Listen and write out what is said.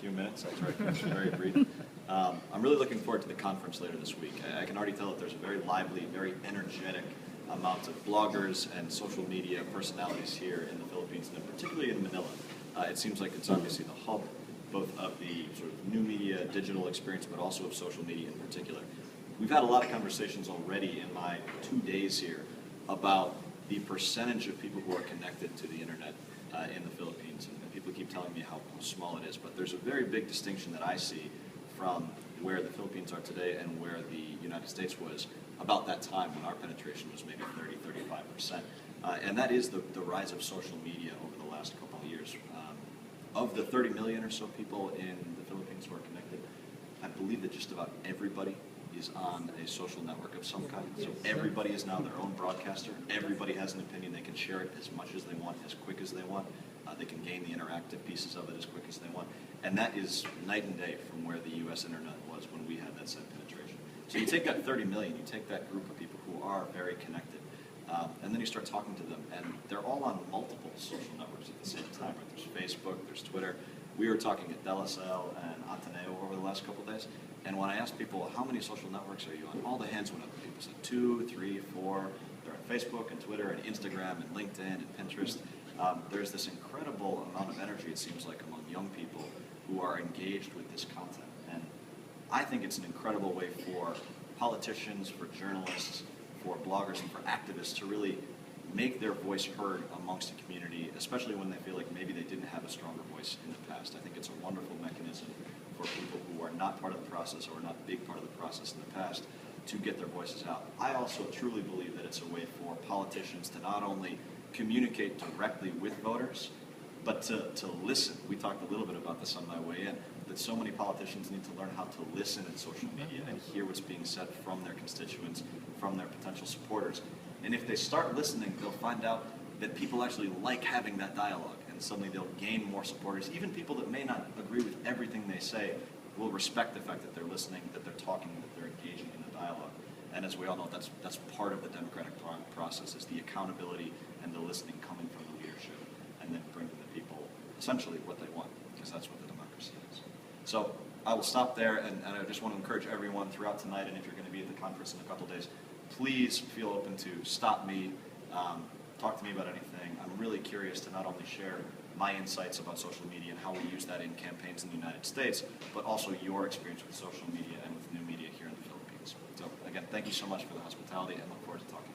few minutes. I'll try to keep it very brief. I'm really looking forward to the conference later this week. I can already tell that there's a very lively, very energetic amount of bloggers and social media personalities here in the Philippines, and particularly in Manila. It seems like it's obviously the hub both of the sort of new media, digital experience, but also of social media in particular. We've had a lot of conversations already in my 2 days here about the percentage of people who are connected to the internet in the Philippines. And people keep telling me how small it is, but there's a very big distinction that I see from where the Philippines are today and where the United States was about that time when our penetration was maybe 30–35%. And that is the rise of social media over the last couple of years. Of the 30 million or so people in the Philippines who are connected, I believe that just about everybody is on a social network of some kind. So everybody is now their own broadcaster. Everybody has an opinion. They can share it as much as they want, as quick as they want. They can gain the interactive pieces of it as quick as they want. And that is night and day from where the U.S. internet was when we had that same penetration. So you take that 30 million, you take that group of people who are very connected, and then you start talking to them, and they're all on multiple social networks at the same time. Right? There's Facebook, there's Twitter. We were talking at De La Salle and Ateneo over the last couple of days, and when I asked people, how many social networks are you on, all the hands went up. People said 2, 3, 4. They're on Facebook and Twitter and Instagram and LinkedIn and Pinterest. There's this incredible amount of energy, it seems like, among young people who are engaged with this content. And I think it's an incredible way for politicians, for journalists, for bloggers, and for activists to really make their voice heard amongst the community, especially when they feel like maybe they didn't have a stronger voice in the past. I think it's a wonderful mechanism for people who are not part of the process or not a big part of the process in the past to get their voices out. I also truly believe that it's a way for politicians to not only communicate directly with voters, but to listen. We talked a little bit about this on my way in, that so many politicians need to learn how to listen in social media and hear what's being said from their constituents, from their potential supporters. And if they start listening, they'll find out that people actually like having that dialogue, and suddenly they'll gain more supporters. Even people that may not agree with everything they say will respect the fact that they're listening, that they're talking, that they're engaging in the dialogue. And as we all know, that's part of the democratic process, is the accountability and the listening coming from the leadership, and then bringing the people essentially what they want, because that's what the democracy is. So I will stop there, and I just want to encourage everyone throughout tonight, and if you're going to be at the conference in a couple days, please feel open to stop me, talk to me about anything. I'm really curious to not only share my insights about social media and how we use that in campaigns in the United States, but also your experience with social media and with new media here in the Philippines. So again, thank you so much for the hospitality, and look forward to talking.